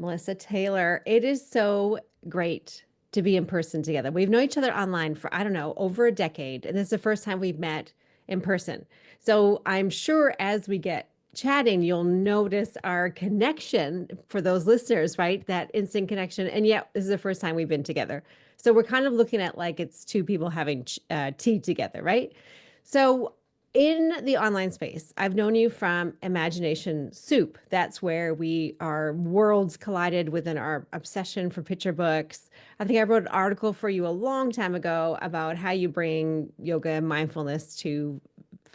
Melissa Taylor. It is so great to be in person together. We've known each other online for, I don't know, over a decade, and this is the first time we've met in person. So I'm sure as we get chatting, you'll notice our connection for those listeners, right? That instant connection. And yet, this is the first time we've been together. So we're kind of looking at like it's two people having tea together, right? So in the online space, I've known you from Imagination Soup. That's where our worlds collided within our obsession for picture books. I think I wrote an article for you a long time ago about how you bring yoga and mindfulness to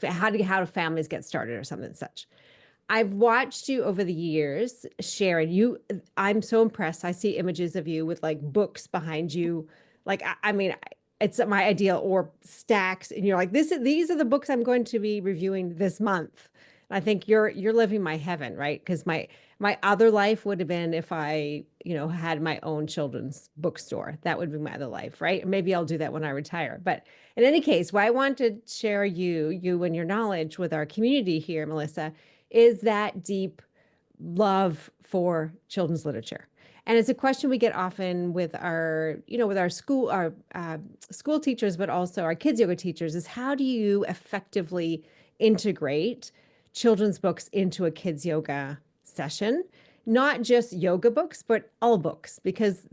how do families get started or something such. I've watched you over the years, Sharon. I'm so impressed. I see images of you with like books behind you. Like, I mean, it's my ideal or stacks. And you're like, these are the books I'm going to be reviewing this month. And I think you're living my heaven, right? Because my other life would have been if I, had my own children's bookstore. That would be my other life, right? Maybe I'll do that when I retire. But in any case, why I want to share you and your knowledge with our community here, Melissa, is that deep love for children's literature. And it's a question we get often with our school teachers, but also our kids yoga teachers is how do you effectively integrate children's books into a kids yoga session? Not just yoga books, but all books, because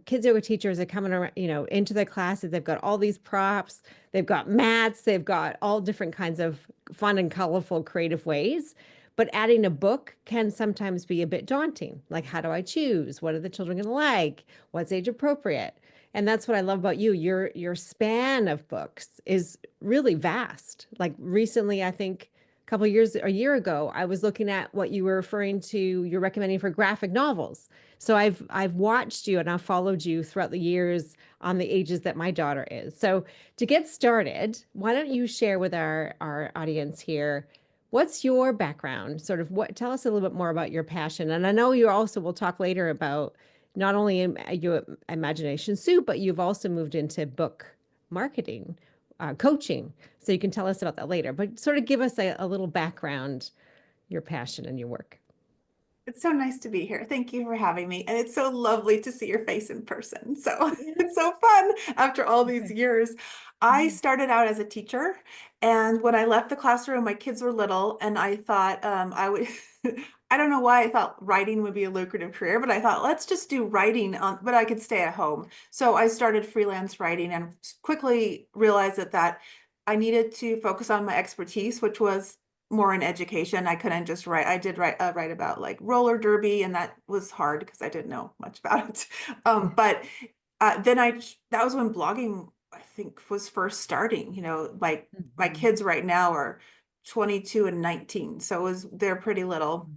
kids yoga teachers are coming around, into their classes. They've got all these props, they've got mats, they've got all different kinds of fun and colorful, creative ways. But adding a book can sometimes be a bit daunting. Like, how do I choose? What are the children going to like? What's age appropriate? And that's what I love about you. Your span of books is really vast. Like recently, I think a year ago, I was looking at what you were referring to, you're recommending for graphic novels. So I've watched you and I've followed you throughout the years on the ages that my daughter is. So to get started, why don't you share with our audience here, what's your background? Tell us a little bit more about your passion. And I know you also will talk later about not only your Imagination Soup, but you've also moved into book marketing, coaching. So you can tell us about that later, but sort of give us a little background, your passion and your work. It's so nice to be here. Thank you for having me. And it's so lovely to see your face in person. So Yeah. it's so fun after all these Okay. years. I Mhm. started out as a teacher, and when I left the classroom, my kids were little, and I thought I would. I don't know why I thought writing would be a lucrative career, but I thought let's just do writing but I could stay at home. So I started freelance writing and quickly realized that I needed to focus on my expertise, which was more in education. I couldn't just write. I did write about like roller derby, and that was hard because I didn't know much about it. But then that was when blogging, I think, was first starting. My Mhm. kids right now are 22 and 19, so they're pretty little.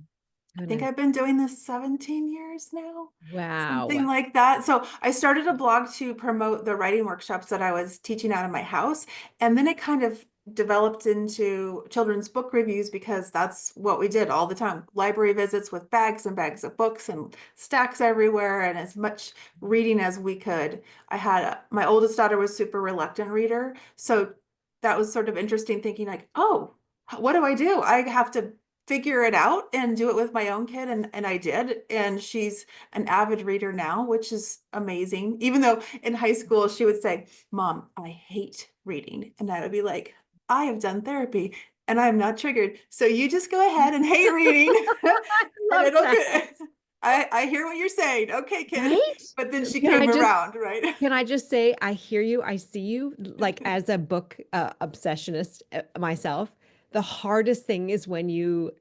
I Oh, think nice. I've been doing this 17 years now, Wow. something like that. So I started a blog to promote the writing workshops that I was teaching out of my house. And then it kind of developed into children's book reviews because that's what we did all the time. Library visits with bags and bags of books and stacks everywhere and as much reading as we could. My oldest daughter was super reluctant reader. So that was sort of interesting thinking like, oh, what do I do? I have to figure it out and do it with my own kid, and I did, and she's an avid reader now, which is amazing. Even though in high school she would say, Mom, I hate reading, and I would be like, I have done therapy and I'm not triggered, so you just go ahead and hate reading. I And love it'll that. get I hear what you're saying, okay, kid. Right? But then she Can I came just around, right? Can I just say, I hear you, I see you, like as a book obsessionist myself. The hardest thing is when you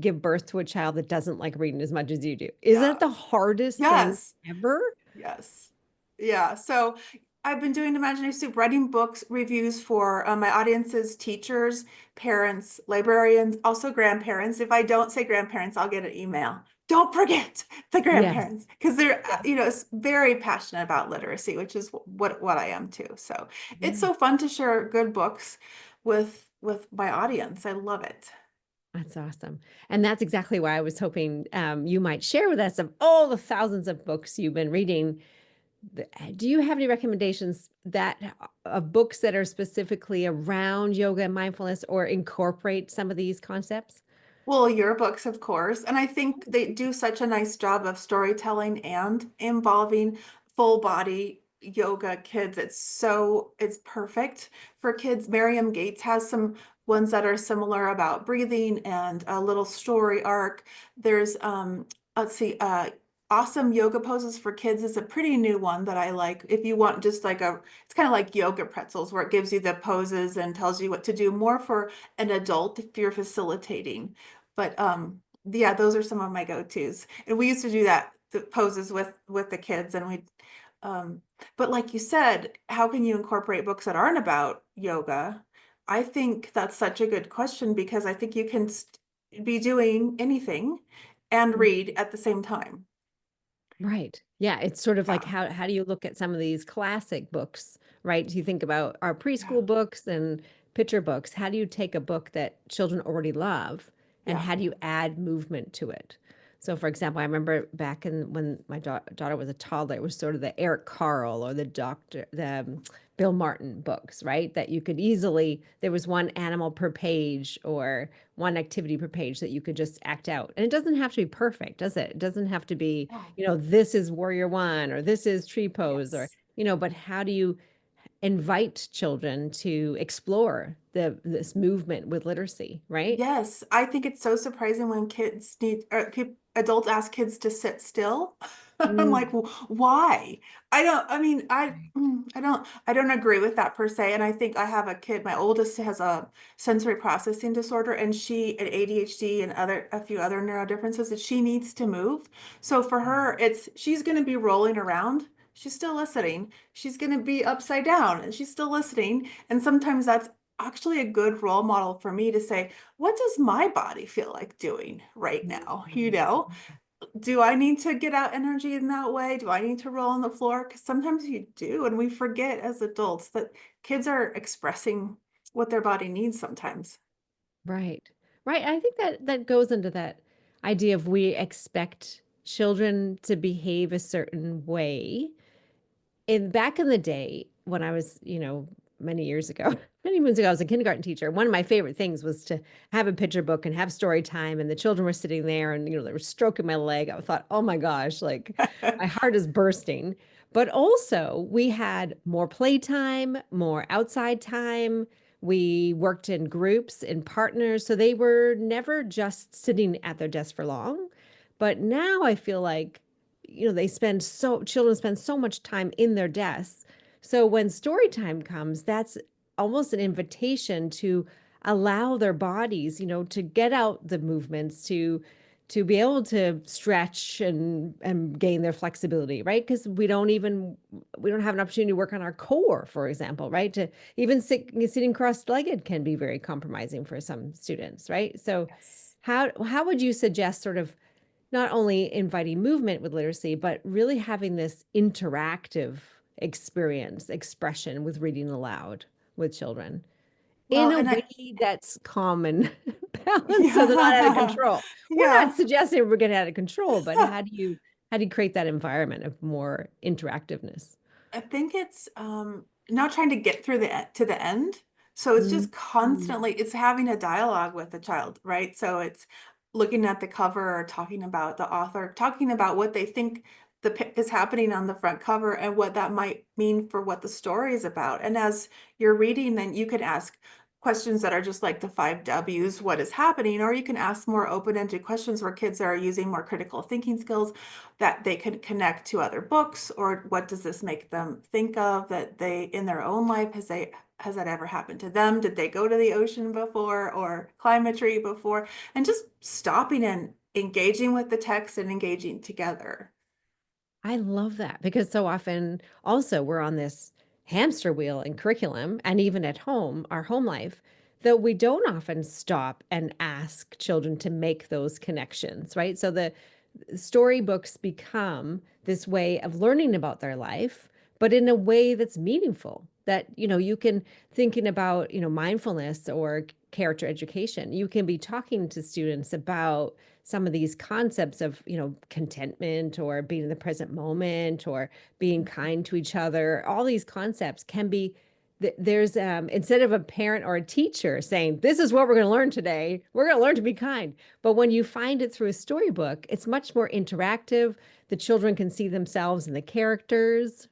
give birth to a child that doesn't like reading as much as you do. Isn't Yeah. it the hardest thing Yes. ever? Yes. Yeah. So I've been doing Imaginary Soup, writing books reviews for my audiences, teachers, parents, librarians, also grandparents. If I don't say grandparents, I'll get an email. Don't forget the Yes. grandparents because they're, Yes. very passionate about literacy, which is what I am too. So it's Yeah. so fun to share good books with my audience. I love it. That's awesome. And that's exactly why I was hoping you might share with us of all the thousands of books you've been reading. Do you have any recommendations of books that are specifically around yoga and mindfulness or incorporate some of these concepts? Well, your books, of course. And I think they do such a nice job of storytelling and involving full body yoga kids. It's perfect for kids. Miriam Gates has some ones that are similar about breathing and a little story arc. There's, let's see, Awesome Yoga Poses for Kids is a pretty new one that I like. If you want just like it's kind of like yoga pretzels where it gives you the poses and tells you what to do, more for an adult if you're facilitating. But yeah, those are some of my go-tos. And we used to do that, the poses with the kids, and we um but like you said, how can you incorporate books that aren't about yoga? I think that's such a good question because I think you can be doing anything and read at the same time. Right. Yeah, it's sort of like Yeah. how do you look at some of these classic books, right? You think about our Yeah. preschool books and picture books. How do you take a book that children already love and Yeah. how do you add movement to it? So, for example, I remember back in when my daughter was a toddler, it was sort of the Eric Carle or the Bill Martin books, right? That you could easily, there was one animal per page or one activity per page that you could just act out. And it doesn't have to be perfect, does it? It doesn't have to be, Oh, this is warrior one or this is tree pose or, yes. but how do you invite children to explore this movement with literacy, right? Yes, I think it's so surprising when kids need or peop adults ask kids to sit still. I'm like, Mm, Why?" I mean, right. I don't agree with that per se. And I think I have a kid, my oldest has a sensory processing disorder and she an ADHD and a few other neurodifferences that she needs to move. So for her, she's going to be rolling around. She's still listening. She's going to be upside down and she's still listening. And sometimes that's actually a good role model for me to say, what does my body feel like doing right now? You Mhm. know, do I need to get out energy in that way? Do I need to roll on the floor? Because sometimes you do, and we forget as adults that kids are expressing what their body needs sometimes. Right. Right. I think that goes into that idea of we expect children to behave a certain way. In back in the day when I was, many years ago, many moons ago, I was a kindergarten teacher. One of my favorite things was to have a picture book and have story time, and the children were sitting there, and they were stroking my leg. I thought, oh my gosh, like my heart is bursting. But also, we had more playtime, more outside time. We worked in groups and partners, so they were never just sitting at their desk for long. But now I feel like children spend so much time in their desks. So when story time comes, that's almost an invitation to allow their bodies, to get out the movements, to be able to stretch and gain their flexibility, right? Because we don't have an opportunity to work on our core, for example, right? To even sitting cross-legged can be very compromising for some students, right? So Yes. how would you suggest sort of not only inviting movement with literacy, but really having this interactive expression with reading aloud with children in Well, a and way I, that's calm and balanced so they're not out of yeah, control. We're not yeah. suggesting we're getting out of control, but how do you create that environment of more interactiveness? I think it's not trying to get through to the end. So it's just Mhm. constantly it's having a dialogue with the child, right? So it's looking at the cover or talking about the author, talking about what they think is happening on the front cover and what that might mean for what the story is about. And as you're reading, then you can ask questions that are just like the five W's, what is happening, or you can ask more open-ended questions where kids are using more critical thinking skills that they could connect to other books, or what does this make them think of that they in their own life has that ever happened to them? Did they go to the ocean before or climb a tree before? And just stopping and engaging with the text and engaging together. I love that because so often also we're on this hamster wheel in curriculum and even at home, our home life, that we don't often stop and ask children to make those connections, right? So the storybooks become this way of learning about their life, but in a way that's meaningful. That, you can thinking about, mindfulness or character education. You can be talking to students about some of these concepts of, contentment or being in the present moment or being kind to each other. All these concepts can be there's instead of a parent or a teacher saying, this is what we're going to learn today, we're going to learn to be kind. But when you find it through a storybook, it's much more interactive. The children can see themselves in the characters.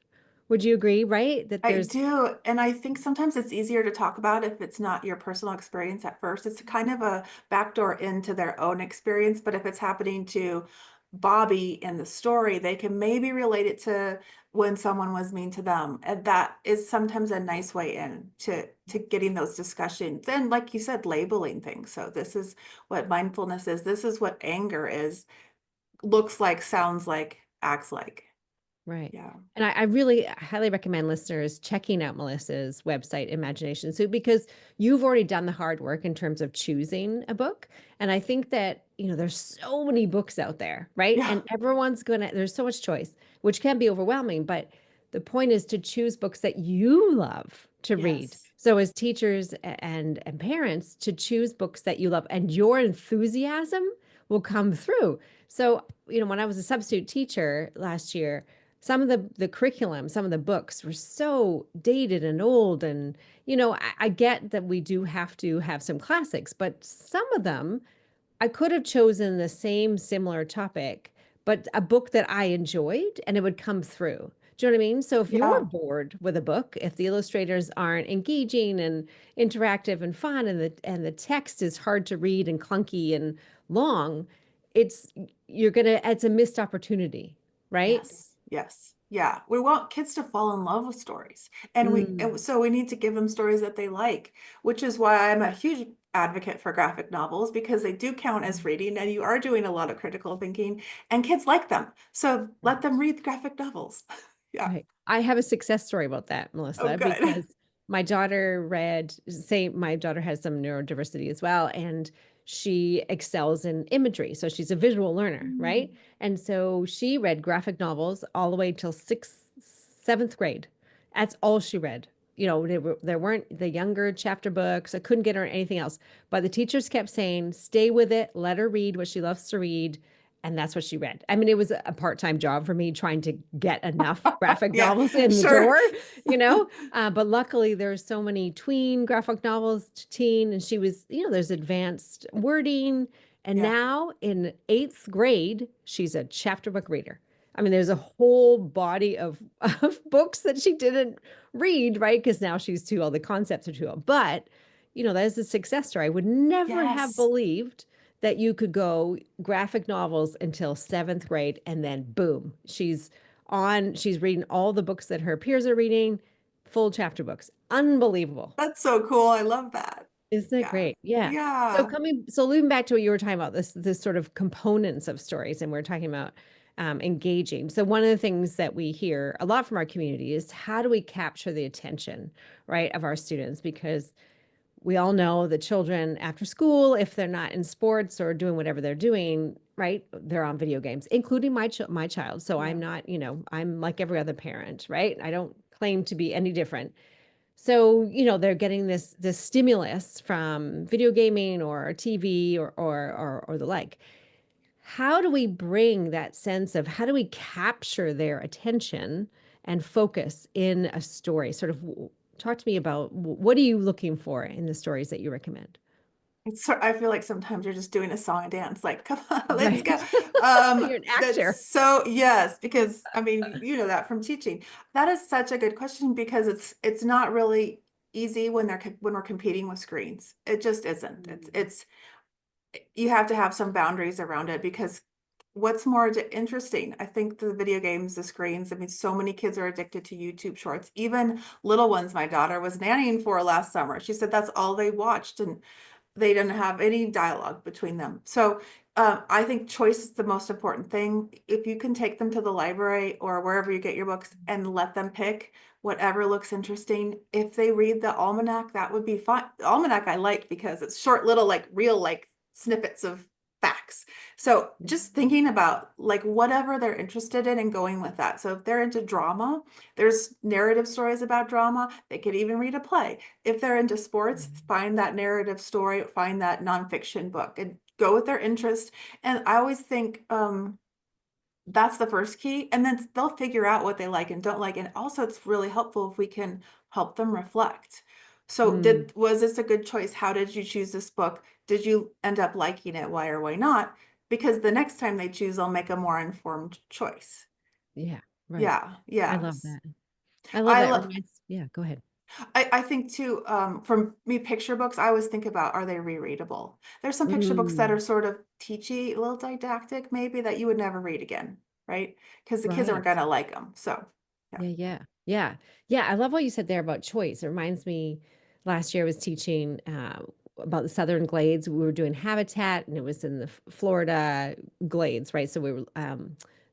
Would you agree, right? That I there's do. And I think sometimes it's easier to talk about if it's not your personal experience at first. It's kind of a backdoor into their own experience. But if it's happening to Bobby in the story, they can maybe relate it to when someone was mean to them. And that is sometimes a nice way in to getting those discussions. Then, like you said, labeling things. So this is what mindfulness is. This is what anger is, looks like, sounds like, acts like. right. Yeah. And I really highly recommend listeners checking out Melissa's website, Imagination Soup, because you've already done the hard work in terms of choosing a book. And I think that, there's so many books out there, right? Yeah. And there's so much choice, which can be overwhelming. But the point is to choose books that you love to read. Yes. So as teachers and parents, to choose books that you love and your enthusiasm will come through. So, when I was a substitute teacher last year, some of the curriculum, some of the books were so dated and old. And, I get that we do have to have some classics, but some of them I could have chosen the same similar topic, but a book that I enjoyed and it would come through. Do you know what I mean? So if you're Yeah. bored with a book, if the illustrators aren't engaging and interactive and fun and the text is hard to read and clunky and long, it's it's a missed opportunity, right? Yes, yes, yeah. We want kids to fall in love with stories, and Mm, so we need to give them stories that they like, which is why I'm a huge advocate for graphic novels because they do count as reading, and you are doing a lot of critical thinking, and kids like them. So let them right. read graphic novels. Yeah. Right. I have a success story about that, Oh, Melissa, good. because my daughter has some neurodiversity as well, and she excels in imagery. So she's a visual learner, right? Mm. And so she read graphic novels all the way till seventh grade. That's all she read. There weren't the younger chapter books. I couldn't get her anything else. But the teachers kept saying, stay with it, let her read what she loves to read. And that's what she read. I mean, it was a part-time job for me trying to get enough graphic Yeah, novels in the sure. door, but luckily there's so many tween graphic novels to teen, and she was, there's advanced wording. And Yeah. now in eighth grade, she's a chapter book reader. I mean, there's a whole body of books that she didn't read, right? Because now all the concepts are too old. But, that is a success story. I would never have Yes. believed that you could go graphic novels until seventh grade and then boom, she's reading all the books that her peers are reading, full chapter books. Unbelievable. That's so cool. I love that. Isn't it Yeah. great? Yeah. Yeah. So looping back to what you were talking about, this sort of components of stories, and we're talking about engaging. So one of the things that we hear a lot from our community is how do we capture the attention, right, of our students? Because we all know the children after school, if they're not in sports or doing whatever they're doing, right, they're on video games, including my child. So Yeah. I'm not, I'm like every other parent, right? I don't claim to be any different. So, they're getting this stimulus from video gaming or TV or the like. How do we bring that sense of how do we capture their attention and focus in a story? Sort of talk to me about what are you looking for in the stories that you recommend? I feel like sometimes you're just doing a song and dance, like, come on, let's go. Right. You're an That's actor. so, yes, because I mean, you know that from teaching. That is such a good question because it's not really easy when when we're competing with screens. It just isn't. It's you have to have some boundaries around it because what's more interesting? I think the video games, the screens, I mean, so many kids are addicted to YouTube shorts, even little ones. My daughter was nannying for last summer. She said that's all they watched. And they didn't have any dialogue between them. So I think choice is the most important thing. If you can take them to the library or wherever you get your books and let them pick whatever looks interesting. If they read the almanac, that would be fine. The almanac I like because it's short, little, like real, like snippets of facts. So just thinking about like whatever they're interested in and going with that. So if they're into drama, there's narrative stories about drama. They could even read a play. If they're into sports, find that narrative story, find that nonfiction book and go with their interest. And I always think that's the first key, and then they'll figure out what they like and don't like, and also it's really helpful if we can help them reflect. So Mm, was this a good choice? How did you choose this book? Did you end up liking it? Why or why not? Because the next time they choose, they'll make a more informed choice. yeah, right. Yeah, I love yes. that. I love I that. love Reminds, yeah, go ahead. I think too, from me, picture books, I always think about, are they rereadable? There's some picture books that are Mm, sort of teachy, a little didactic, maybe, that you would never read again, right? Because the kids aren't right. gonna like them. So, yeah. Yeah, yeah. Yeah. Yeah, I love what you said there about choice. It reminds me last year I was teaching about the Southern Glades. We were doing habitat and it was in the Florida Glades, right? So we were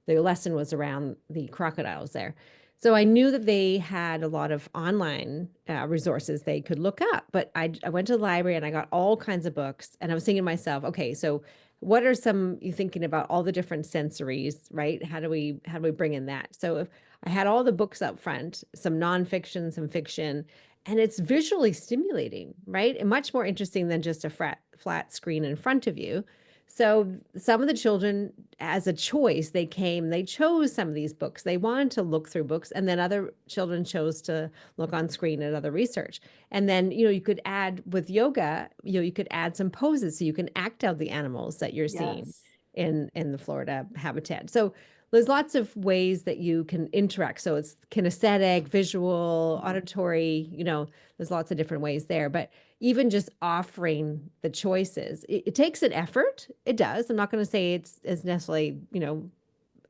the lesson was around the crocodiles there. So I knew that they had a lot of online resources they could look up, but I went to the library and I got all kinds of books and I was thinking to myself, okay, so what are some you thinking about all the different sensories, right? How do we bring in that? So I had all the books up front, some nonfiction, some fiction, and it's visually stimulating, right? And much more interesting than just a flat screen in front of you. So some of the children, as a choice, they chose some of these books. They wanted to look through books, and then other children chose to look on screen at other research. And then, you could add with yoga, you could add some poses so you can act out the animals that you're seeing Yes. in the Florida habitat. So there's lots of ways that you can interact. So it's kinesthetic, visual, Mhm. auditory, there's lots of different ways there. But even just offering the choices, it takes an effort. It does. I'm not going to say it's necessarily,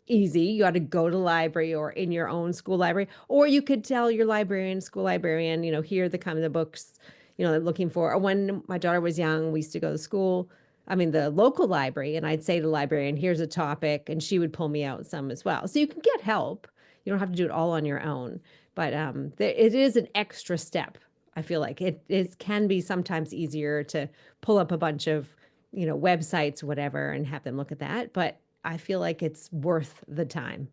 easy. You got to go to the library or in your own school library, or you could tell your librarian, school librarian, here are the kind of the books, they're looking for. Or when my daughter was young, we used to go to school, I mean, the local library, and I'd say to the librarian, here's a topic, and she would pull me out some as well. So you can get help. You don't have to do it all on your own, but it is an extra step. I feel like it can be sometimes easier to pull up a bunch of, websites, whatever, and have them look at that. But I feel like it's worth the time.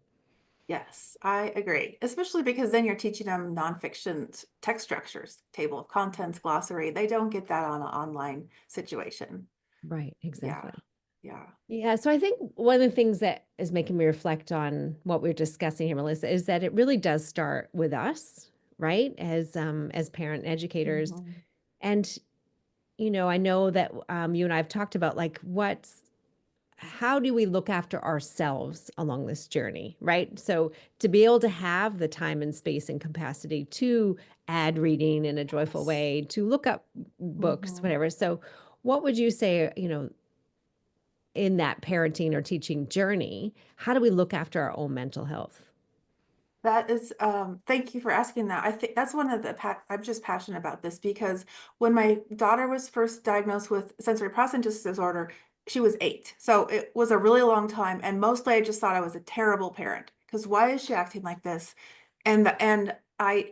Yes, I agree. Especially because then you're teaching them nonfiction text structures, table of contents, glossary. They don't get that on an online situation. Right, Yeah. exactly. Yeah. Yeah, so I think one of the things that is making me reflect on what we're discussing here, Melissa, is that it really does start with us, right? As parent educators. Mhm. And I know that you and I have talked about like how do we look after ourselves along this journey, right? So to be able to have the time and space and capacity to add reading in a joyful Yes. way, to look up books, Mhm. whatever. So what would you say, in that parenting or teaching journey, how do we look after our own mental health? That is, thank you for asking that. I think that's one of the, I'm just passionate about this because when my daughter was first diagnosed with sensory processing disorder, she was 8. So it was a really long time. And mostly I just thought I was a terrible parent because why is she acting like this? And I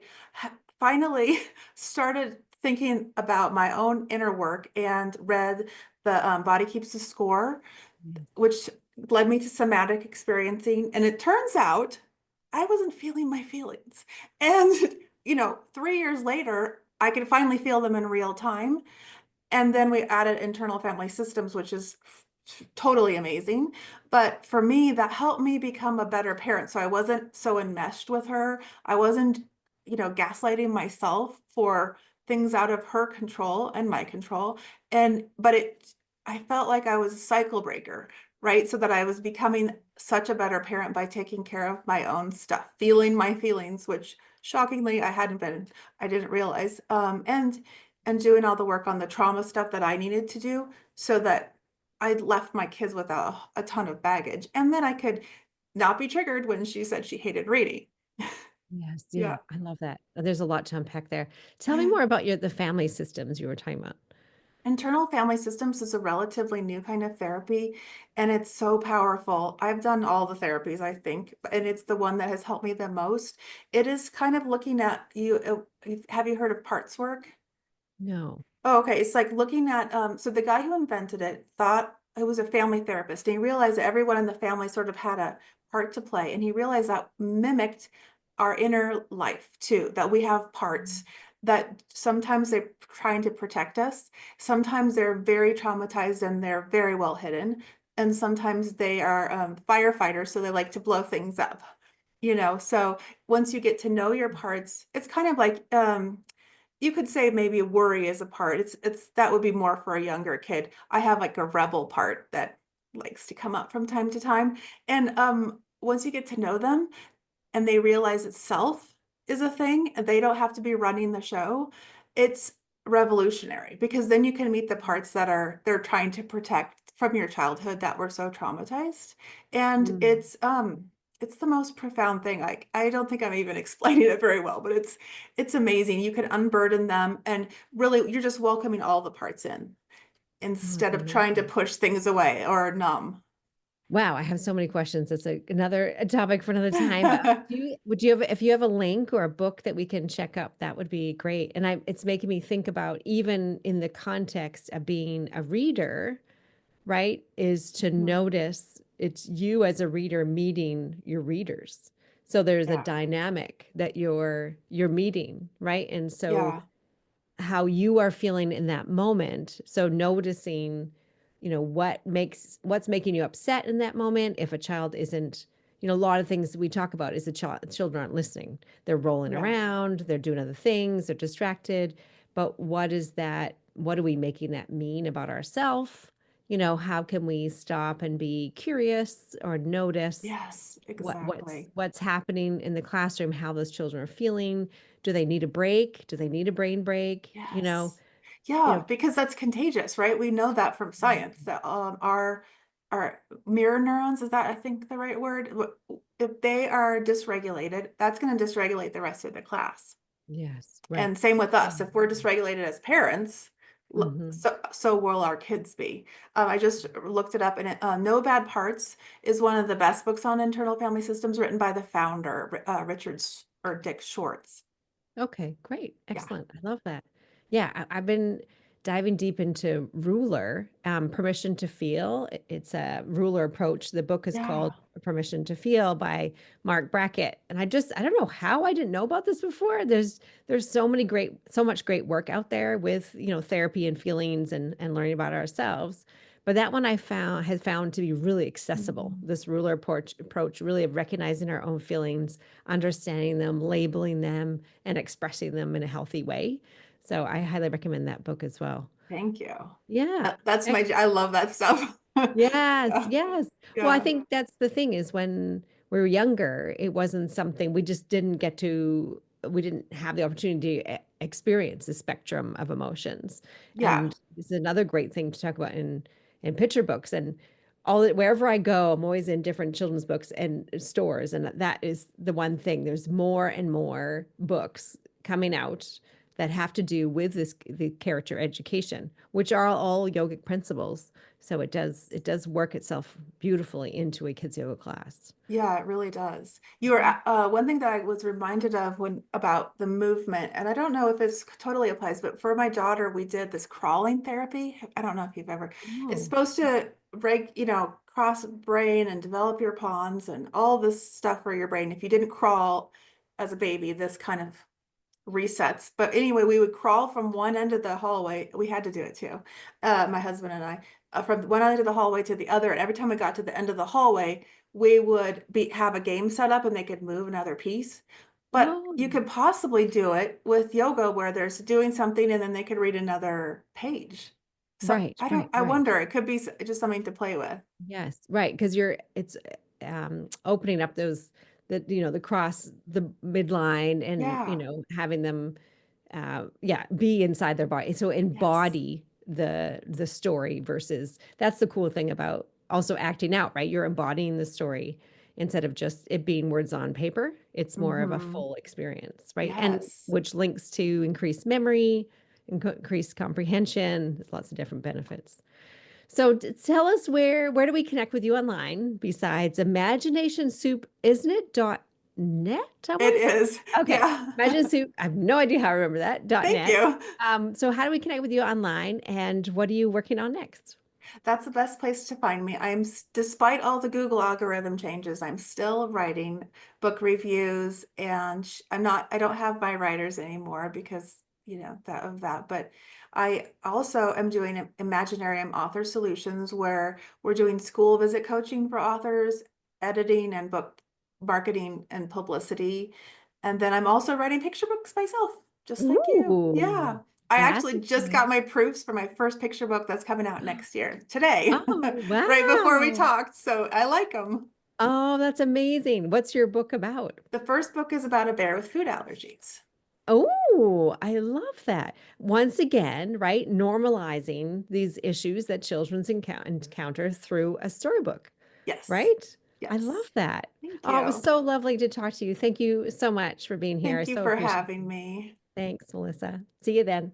finally started thinking about my own inner work and read the Body Keeps the Score, Yes. which led me to somatic experiencing. And it turns out I wasn't feeling my feelings. And, 3 years later, I could finally feel them in real time. And then we added internal family systems, which is totally amazing. But for me, that helped me become a better parent. So I wasn't so enmeshed with her. I wasn't, gaslighting myself for things out of her control and my control. But I felt like I was a cycle breaker, right? So that I was becoming such a better parent by taking care of my own stuff, feeling my feelings, which shockingly I didn't realize. And doing all the work on the trauma stuff that I needed to do so that I left my kids with a ton of baggage. And then I could not be triggered when she said she hated reading. Yes, yeah, Yeah. I love that. There's a lot to unpack there. Tell me more about the family systems you were talking about. Internal family systems is a relatively new kind of therapy, and it's so powerful. I've done all the therapies, I think, and it's the one that has helped me the most. It is kind of looking at have you heard of parts work? No. Oh, okay. It's like looking at, so the guy who invented it thought it was a family therapist, and he realized that everyone in the family sort of had a part to play. And he realized that mimicked our inner life too, that we have parts that sometimes they're trying to protect us. Sometimes they're very traumatized and they're very well hidden. and sometimes they are firefighters, so they like to blow things up. So once you get to know your parts, it's kind of like you could say maybe worry is a part. It's that would be more for a younger kid. I have like a rebel part that likes to come up from time to time. And once you get to know them and they realize itself is a thing, and they don't have to be running the show, it's revolutionary because then you can meet the parts that they're trying to protect from your childhood that were so traumatized. And Mm. it's the most profound thing. Like I don't think I'm even explaining it very well, but it's amazing. You can unburden them and really you're just welcoming all the parts in Oh, that's instead of trying to amazing. push things away or numb. Wow, I have so many questions. That's another a topic for another time. But would you have, if you have a link or a book that we can check up, that would be great. And it's making me think about even in the context of being a reader, right? Is to Mhm. notice it's you as a reader meeting your readers. So there's a Yeah. dynamic that you're meeting, right? And so Yeah. how you are feeling in that moment. So noticing, what's making you upset in that moment. If a child isn't, a lot of things we talk about is the children aren't listening. They're rolling Yeah. around, they're doing other things, they're distracted. But what is that? What are we making that mean about ourselves? How can we stop and be curious or notice Yes, what what's exactly. what's happening in the classroom, how those children are feeling? Do they need a break? Do they need a brain break? Yes. You Yeah, know, because that's contagious, right? We know that from science that our mirror neurons, is that I think the right word? If they are dysregulated, that's going to dysregulate the rest of the class. yes, right. And same with us. If we're Mhm. dysregulated as parents, Mhm. so will our kids be. I just looked it up, and No Bad Parts is one of the best books on internal family systems, written by the founder, Dick Schwartz. Okay, great. Yeah. Excellent. I love that. Yeah, I've been diving deep into Ruler, Permission to Feel. It's a Ruler approach. The book is Yeah. called Permission to Feel by Mark Brackett. And I don't know how I didn't know about this before. There's so much great work out there with, therapy and feelings and learning about ourselves. But that one I found has found to be really accessible. Mhm. This Ruler approach really of recognizing our own feelings, understanding them, labeling them, and expressing them in a healthy way. So I highly recommend that book as well. Thank you. Yeah. That's I love that stuff. Yes, Yeah. yes. Well, I Yeah. think that's the thing is when we were younger, it wasn't something we didn't have the opportunity to experience the spectrum of emotions. Yeah. And this is another great thing to talk about in picture books and wherever I go, I'm always in different children's books and stores. And that is the one thing. There's more and more books coming out that have to do with the character education, which are all yogic principles. So it does work itself beautifully into a kids yoga class. Yeah, it really does. You were one thing that I was reminded of when about the movement, and I don't know if it's totally applies, but for my daughter, we did this crawling therapy. I don't know if you've ever. It's Oh, supposed to cross brain and develop your pons and all this stuff for your brain. If you didn't crawl as a baby, this kind of resets. But anyway, we would crawl from one end of the hallway. We had to do it too, my husband and I, from one end of the hallway to the other. And every time we got to the end of the hallway, we would have a game set up and they could move another piece. But oh, you could possibly do it with yoga where there's doing something and then they could read another page. So right, right, I right. wonder, it could be just something to play with. Yes, right. Because it's opening up the cross the midline and Yeah. having them yeah, be inside their body. So Yes. embody the story versus that's the cool thing about also acting out, right? You're embodying the story instead of just it being words on paper. It's more of a Hmm. full experience, right? And Yes. which links to increased memory, increased comprehension, there's lots of different benefits. So tell us where do we connect with you online besides Imagination Soup, isn't it? .net, I It want to say. is. Okay. Yeah. Imagine Soup. I have no idea how to remember that. Thank .net. you. So how do we connect with you online and what are you working on next? That's the best place to find me. Despite all the Google algorithm changes, I'm still writing book reviews and I don't have my writers anymore because, that of that. But I also am doing Imaginarium Author Solutions, where we're doing school visit coaching for authors, editing and book marketing and publicity. And then I'm also writing picture books myself, just like you. Yeah. Ooh, I that's actually just got exciting. my proofs for my first picture book that's coming out next year, today, Oh, right before we wow. talked. So I like them. Oh, that's amazing. What's your book about? The first book is about a bear with food allergies. Oh, I love that. Once again, right? Normalizing these issues that children's encounter through a storybook, Yes. right? I Yes. love that. Thank Oh, it was you. so lovely to talk to you. Thank you so much for being here. I Thank you so for appreciate having it. me. Thanks, Melissa. See you then.